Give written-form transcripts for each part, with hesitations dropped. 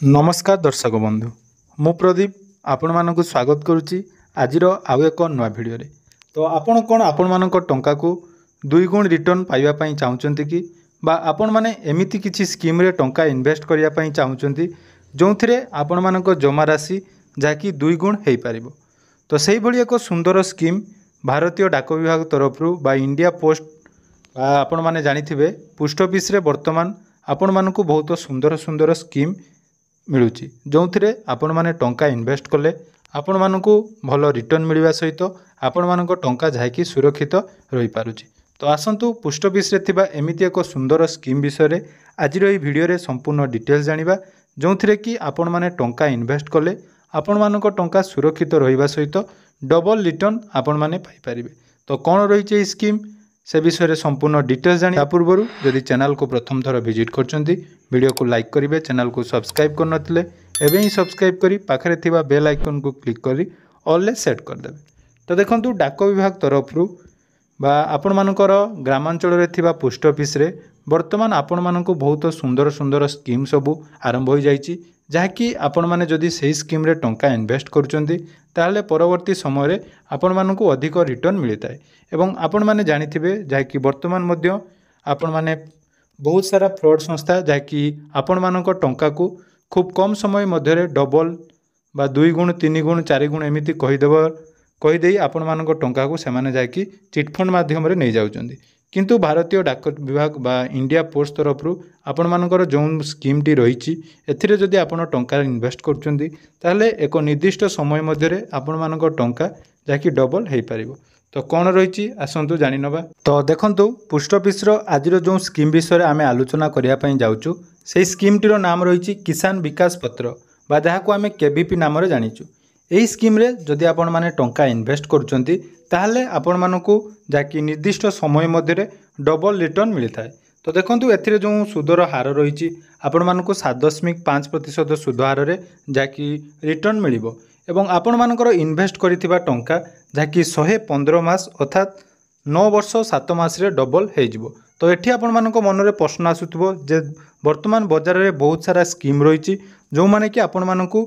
नमस्कार दर्शक बंधु मु प्रदीप आपण मानक स्वागत करुच्ची आज आउ एक नुआ भिडियो तो आपण कौन आपण मान टंका को दुई गुण रिटर्न पाइबापी चाहते कि आपण मैंने एमती किसी स्कीम रे टंका इन्वेस्ट करने चाहते जो थे आपण मान जमा राशि जहाँकि दुई गुण हो पार तो से भली एक सुंदर स्कीम भारतीय डाक विभाग तरफ इंडिया पोस्ट आपण मैंने जानी पोस्ट ऑफिस रे वर्तमान आपण मानक बहुत सुंदर सुंदर स्कीम मिलूची जो थे आपण मैंने टंका इन्वेस्ट कले आपण मानक भल रिटर्न मिलवा सहित आपण मानक टंका जहाँकि सुरक्षित रही पारुची। तो आसतु पोस्ट ऑफिस रे थिबा एमिति एक सुंदर स्कीम विषय रे आज ये वीडियो रे संपूर्ण डिटेल्स जानिबा जो थे कि आपण मैंने टंका इन्वेस्ट कले आपण मानक टंका सुरक्षित रहिबा सहित डबल रिटर्न आपण मैंने पाई परिबे। तो कौन रही स्कीम से विषय में संपूर्ण डिटेल्स जानी पूर्व जदि चैनल को प्रथम थर विजिट करछंती वीडियो को लाइक करेंगे, चैनल को सब्सक्राइब कर नथिले एबे ही सब्सक्राइब करी पाखरे थिबा बेल आइकन को क्लिक करी ऑल सेट करदेवे। तो देखंतु डाक विभाग तरफ आपण मानकर ग्रामांचल रे थिबा पोस्ट ऑफिस रे वर्तमान आपण मानक बहुत सुंदर सुंदर स्कीम सबू आरंभ हो जाइछि जहाँकि आपण माने जदि सही स्कीम रे टंका इन्वेस्ट करुचंती ताहले परवर्ती समय रे आपण मानक अधिक रिटर्न मिलता है एवं आपण माने जानिथिबे जहाँकि वर्तमान मध्य आपण माने बहुत सारा फ्रॉड संस्था जहाँकि आपण मानक टंका को खूब कम समय मध्य डबल बा दुई गुण तीन गुण चार गुण एमती कहीदे आपण मानक टंका को सेमाने जाकि चिटफंड माध्यम नहीं जाउचंदी किंतु भारतीय डाक विभाग बा इंडिया पोस्ट तरफ आपण मानकर जो स्कीम टी रही एथिरे जदि आपण टंका इन्वेस्ट करचंदी ताहले एक निर्दिष्ट समय मध्य आपण मानक टंका जाकि डबल हो पार। तो कौन रही आसतु जानी नवा। तो देखंतु पोस्ट ऑफिस रो आज जो स्कीम विषय आम आलोचना करने जाऊँ से स्कीम टीर नाम रही किसान विकास पत्र बा जहाँ को आम केवीपी नाम जानीचु। यही स्कीम रे जदि आपण माने टंका इन्वेस्ट करुचंती ताहले आपण मानकु जाकि निर्दिष्ट समय मध्य डबल रिटर्न मिलता है। तो देखंतु एथिरे जो सुदर हार रही आपण मानकु 7.5% सुद हार रे जाकि रिटर्न मिलिबो एवं आपण मानकर इन्वेस्ट करिथिबा टंका जाकि 115 मास अर्थात 9 वर्ष 7 मास रे डबल हो जिवो। तो एठी आपण मानक मन रे प्रश्न आसुथबो जे वर्तमान बाजार रे बहुत सारा स्कीम रही जो माने कि आपण मानकु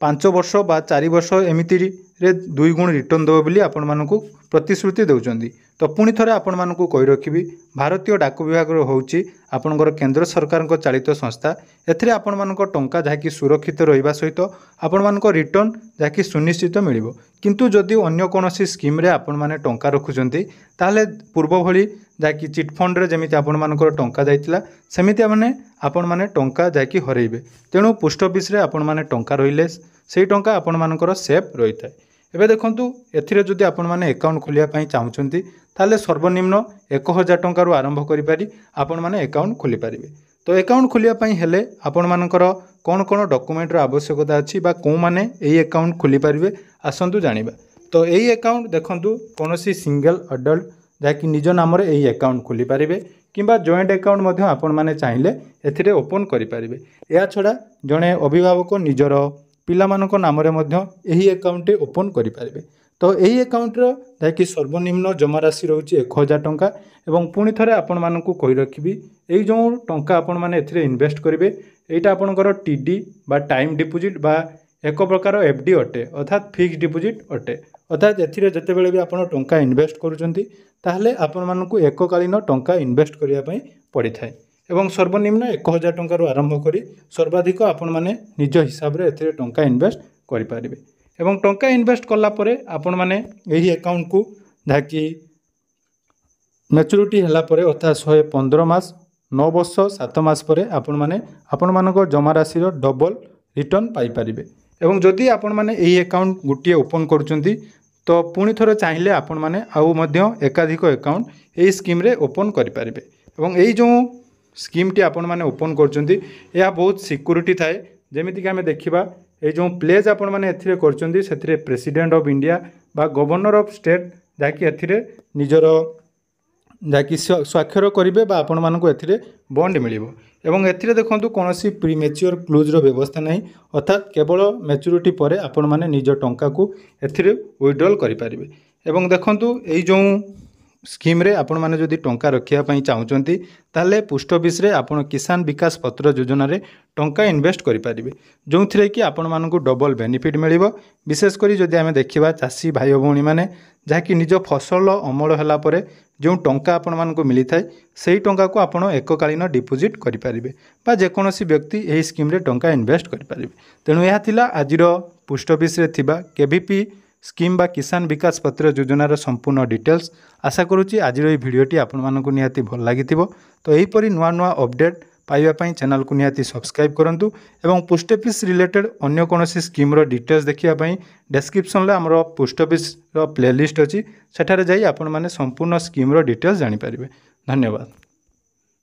5 वर्ष बा 4 वर्ष एमिति रे दुई गुण रिटर्न देव बोली आपण मानकु प्रतिश्रुति देउचंदी। तो पुणी थरे आपण मानकु कहि रखिबी भारतीय डाक विभाग होउची आपणकर केंद्र सरकार को चालित संस्था एथिरे आपण मानक टंका जाकि सुरक्षित रहिबा सहित आपण मानक रिटर्न जाकि सुनिश्चित मिलिबो। किंतु जदि अन्य कोनोसी स्कीम रे आपण माने टंका रखुचंती ताहले पूर्व भली जाकि चिटफंड रे जेमिति आपण मानकर टंका जाइतिला सेमिति आपण माने टंका जाकि हरइबे। तेणु पोस्ट ऑफिस रे आपण माने टंका रहिले सेही टंका आपण मानकर सेफ रही थाए। एबे देखंतु एथिरे जदि आपण माने अकाउंट खोलिया पई चाहुचंती ताले सर्वनिम्न 1000 टंका रु आरंभ करि पारि आपण माने अकाउंट खोली पारिबे। तो अकाउंट खोलिया पई हेले आपण मानकर कोन कोन डॉक्यूमेंट रो आवश्यकता अछि बा को माने एई अकाउंट खोली पारिबे आसंतु जानिबा। तो एई अकाउंट देखंतु कोनोसी सिंगल अडल्ट जाकि निज नाम रे एई अकाउंट खोली पारिबे किंबा जॉइंट अकाउंट मध्य आपण माने चाहिले एथिरे ओपन करि पारिबे। या छडा जणे अभिभावक निजर पिलामानक नाम रे मध्य एही अकाउंट ओपन करि पारिबे। तो यही अकाउंट जाकि सर्वनिम्न जमा राशि रोचे 1000 टंका एवं पुणी थरे आपण मानकु कहि रखिबी एई जो टंका आपण माने एथिरे इन्वेस्ट करिवे एटा आपणकर टीडी बा टाइम डिपोजिट बा एक प्रकार एफडी अटे अर्थात फिक्स डिपोजिट अटे। अर्थात एथिरे जते बेले भी आपण टंका इन्वेस्ट करूचंती ताहले आपण मानकु एककालीन टंका इन्वेस्ट करिया पई पड़ी थाए एवं सर्वनिम्न 1000 टंका रु आरंभ करी सर्वाधिक आपण माने निज हिसाब रे एथिरे टंका इन्वेस्ट करि पारिबे। एवं टंका इन्वेस्ट कला परे आपण माने एही अकाउंट को जाकि मैच्योरिटी हला परे अर्थात 115 मास 9 वर्ष 7 मास परे आपण माने आपण मानक जमा राशि रो डबल रिटर्न पाई पारिबे। एवं जदि आपण माने एही अकाउंट गुटिए ओपन करूचंती तो पुणी थोर चाहिले आपण माने आउ मध्य एकाधिक अकाउंट एही स्कीम रे ओपन करि पारिबे। एवं एही जो स्कीम टी आपण माने ओपन करूचंती या बहुत सिक्योरिटी थाए जेमिति कि हमें देखिबा ये जो प्लेज आपण माने एथिरे करचंदी सेथिरे प्रेसिडेंट ऑफ इंडिया बा गवर्नर ऑफ स्टेट जाकि एथिरे निजर जाकि स्वाक्षर करिवे बा आपण मानको एथिरे बॉन्ड मिलिबो। एवं एथिरे देखंतु कोनोसी प्रीमेच्योर क्लोज रो व्यवस्था नहीं अर्थात केवल मैच्योरिटी परे आपण माने निज टंका को एथिरे विथड्रॉल करि पारिबे। एवं देखंतु एई जो स्कीम रे आपण माने जदि टंका रखिया पई चाहुचंती ताले पोस्ट ऑफिस रे आपण किसान विकास पत्र योजना रे टंका इन्वेस्ट करि परिबे जोंथिरे कि आपण मानकु डबल बेनिफिट मिलिबो। विशेष करी जदि आमे देखिबा चासी भाई भौणी माने जाकि निज फसल अमल होला परे जो टंका आपण मानकु मिली थाए सेही टंका को आपण एककालीन डिपोजिट करि परिबे बा जेकोनोसी व्यक्ति एही स्कीम रे टंका इन्वेस्ट करि परिबे। तेणु यह थिला आजिर पोस्ट ऑफिस रे थिबा केवीपी स्कीम बा किसान विकास पत्र योजनार संपूर्ण डिटेल्स। आशा करुच्ची आज भिडियोटी आपण मानकु निहाती भल लागिथिबो। तो एहीपरि नुआ नुआ अपडेट पाइबा पई चैनल को निहाती सब्सक्राइब करंतु एवं पोस्ट ऑफिस रिलेटेड अन्य कोनोसी स्कीम रो डिटेल्स देखिया पई डिस्क्रिप्शन रे हमरो पोस्ट ऑफिस रो प्लेलिस्ट अछि सेठारे जाई आपण माने संपूर्ण स्कीम रो डिटेल्स जानि परिबे। धन्यवाद।